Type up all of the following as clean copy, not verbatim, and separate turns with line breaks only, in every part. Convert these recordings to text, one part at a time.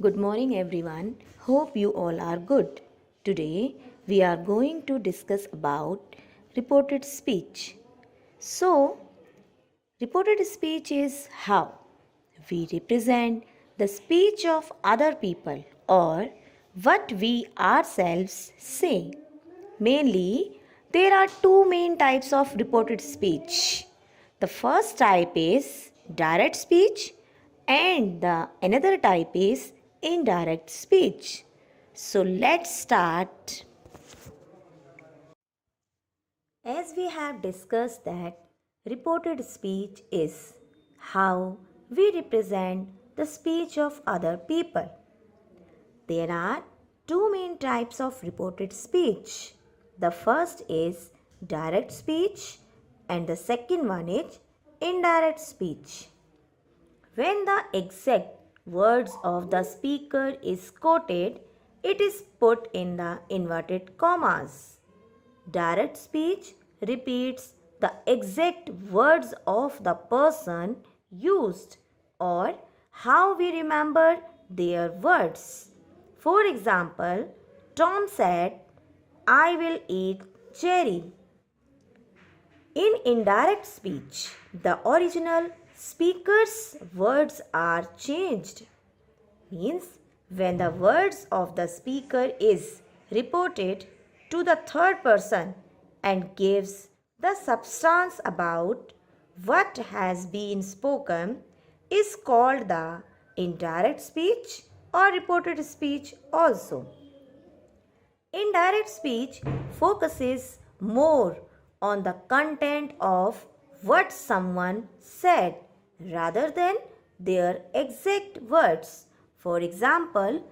Good morning, everyone. Hope you all are good. Today, we are going to discuss about reported speech. So, reported speech is how we represent the speech of other people or what we ourselves say. Mainly, there are two main types of reported speech. The first type is direct speech and the another type is indirect speech. So let's start. As we have discussed that reported speech is how we represent the speech of other people. There are two main types of reported speech. The first is direct speech and the second one is indirect speech. When the exact words of the speaker is quoted, it is put in the inverted commas. Direct speech repeats the exact words of the person used or how we remember their words. For example, Tom said, I will eat cherry. In indirect speech, the original speaker's words are changed. Means when the words of the speaker is reported to the third person and gives the substance about what has been spoken is called the indirect speech or reported speech also. Indirect speech focuses more on the content of what someone said rather than their exact words. For example,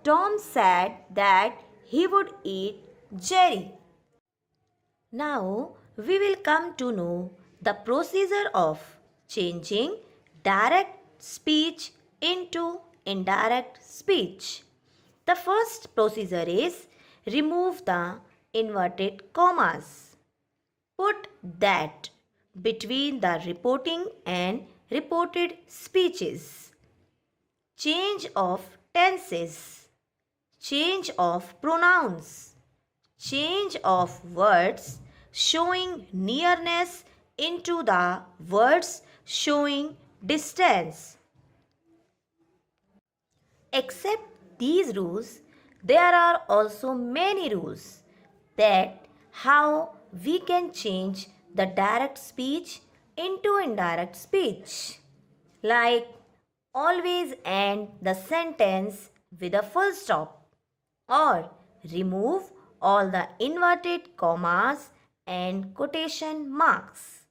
Tom said that he would eat Jerry. Now we will come to know the procedure of changing direct speech into indirect speech. The first procedure is remove the inverted commas. Put that between the reporting and reported speeches. Change of tenses. Change of pronouns. Change of words showing nearness into the words showing distance. Except these rules, there are also many rules that how we can change the direct speech into indirect speech. Like always end the sentence with a full stop or remove all the inverted commas and quotation marks.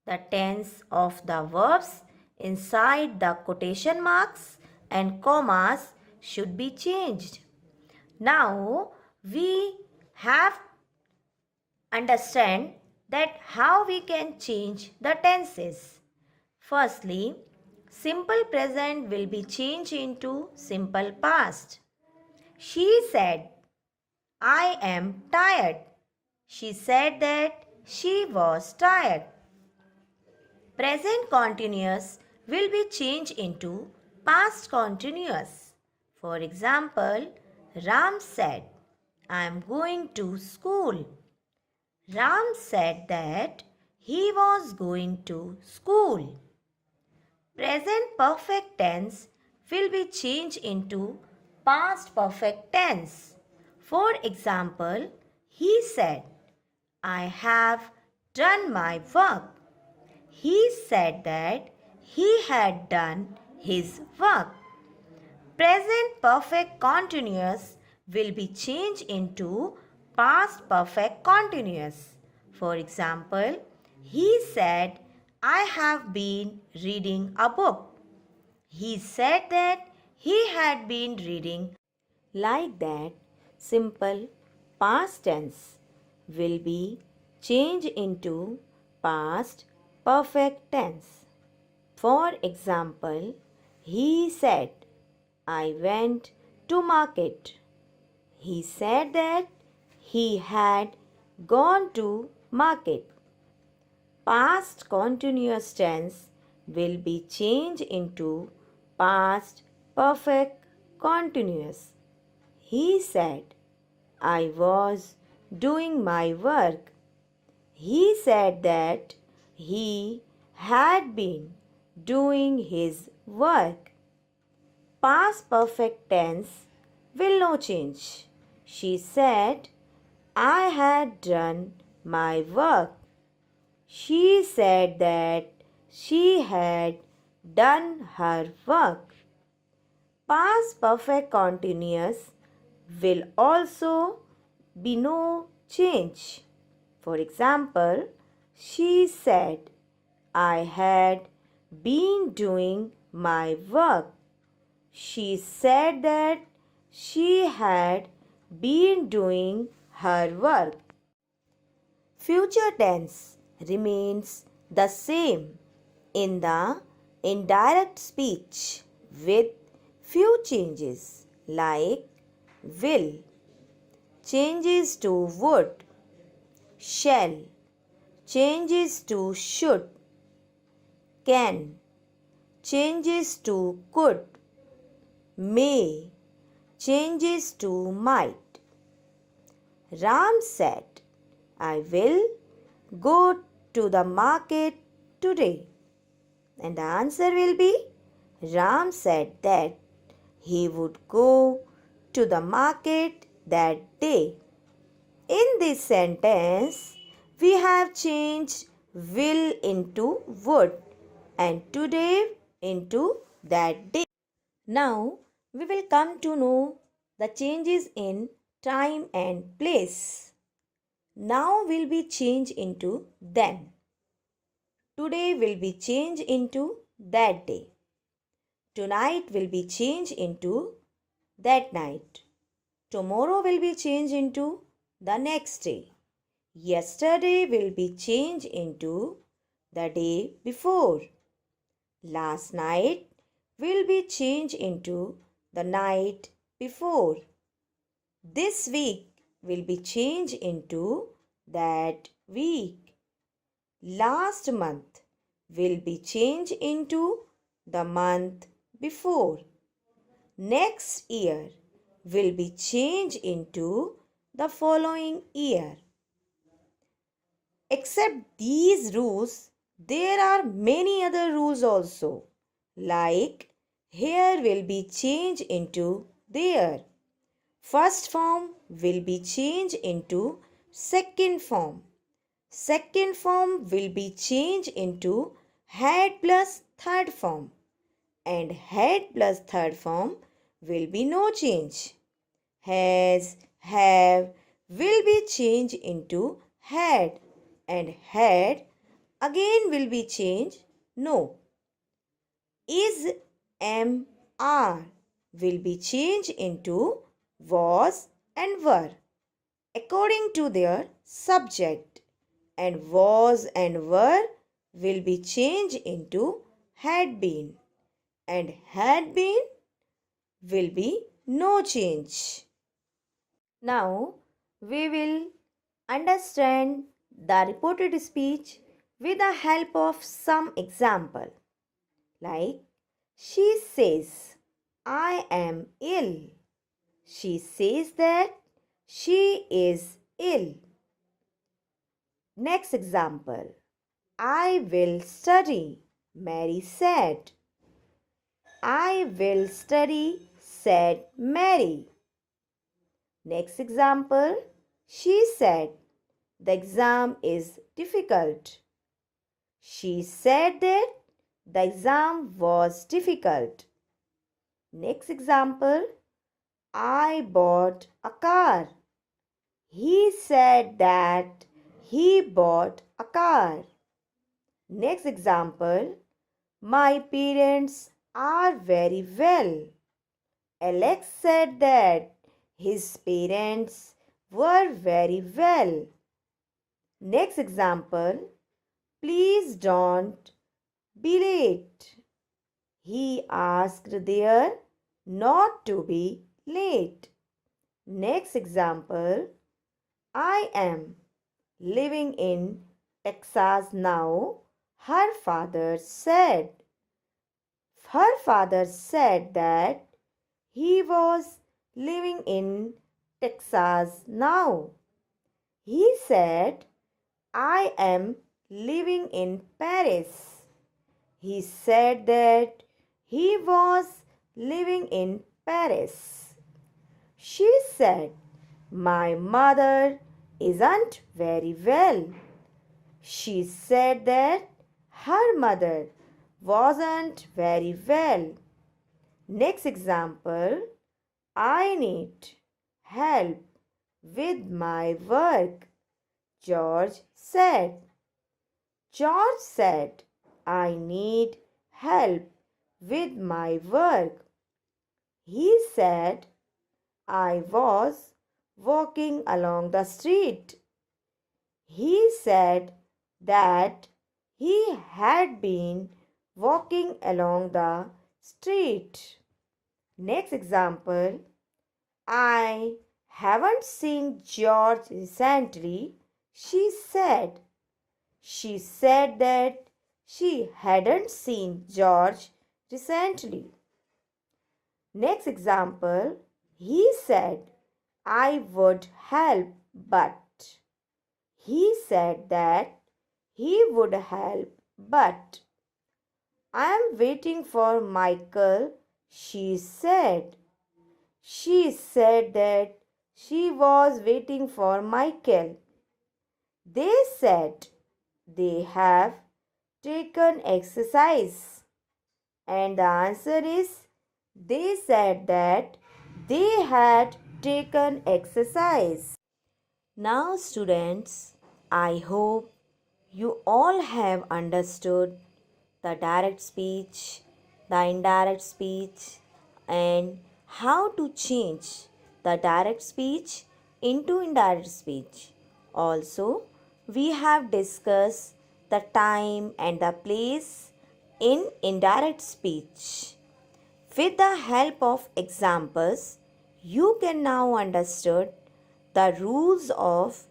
The tense of the verbs inside the quotation marks and commas should be changed. Now we have understand that how we can change the tenses. Firstly, simple present will be changed into simple past. She said, I am tired. She said that she was tired. Present continuous will be changed into past continuous. For example, Ram said, I am going to school. Ram said that he was going to school. Present perfect tense will be changed into past perfect tense. For example, he said, I have done my work. He said that he had done his work. Present perfect continuous will be changed into past perfect continuous. For example, he said, I have been reading a book. He said that he had been reading. Like that, simple past tense will be changed into past perfect tense. For example, he said, I went to market. He said that he had gone to market. Past continuous tense will be changed into past perfect continuous. He said, I was doing my work. He said that he had been doing his work. Past perfect tense will no change. She said, I had done my work. She said that she had done her work. Past perfect continuous will also be no change. For example, she said, I had been doing my work. She said that she had been doing her work. Future tense remains the same in the indirect speech with few changes like will changes to would, shall changes to should, can changes to could, may changes to might. Ram said, I will go to the market today. And the answer will be Ram said that he would go to the market that day. In this sentence, we have changed will into would and today into that day. Now, we will come to know the changes in time and place. Now will be changed into then. Today will be changed into that day. Tonight will be changed into that night. Tomorrow will be changed into the next day. Yesterday will be changed into the day before. Last night will be changed into the night before. This week will be changed into that week. Last month will be changed into the month before. Next year will be changed into the following year. Except these rules, there are many other rules also. Like here will be changed into there. First form will be changed into second form. Second form will be changed into had plus third form. And had plus third form will be no change. Has, have will be changed into had. And had again will be changed no. Is, am, are will be changed into was and were according to their subject, and was and were will be changed into had been, and had been will be no change. Now we will understand the reported speech with the help of some example. Like she says, I am ill. She says that she is ill. Next example. I will study. Mary said. I will study, said Mary. Next example. She said, the exam is difficult. She said that the exam was difficult. Next example. I bought a car. He said that he bought a car. Next example. My parents are very well. Alex said that his parents were very well. Next example. Please don't be late. He asked there not to be late. Next example. I am living in Texas now, her father said. Her father said that he was living in Texas now. He said, I am living in Paris. He said that he was living in Paris. She said, my mother isn't very well. She said that her mother wasn't very well. Next example, I need help with my work. George said. George said, I need help with my work. He said, I was walking along the street. He said that he had been walking along the street. Next example, I haven't seen George recently, she said. She said that she hadn't seen George recently. Next example, he said, I would help, but. He said that he would help, but. I am waiting for Michael, she said. She said that she was waiting for Michael. They said they have taken exercise. And the answer is they said that they had taken exercise. Now, students, I hope you all have understood the direct speech, the indirect speech, and how to change the direct speech into indirect speech. Also, we have discussed the time and the place in indirect speech. With the help of examples, you can now understand the rules of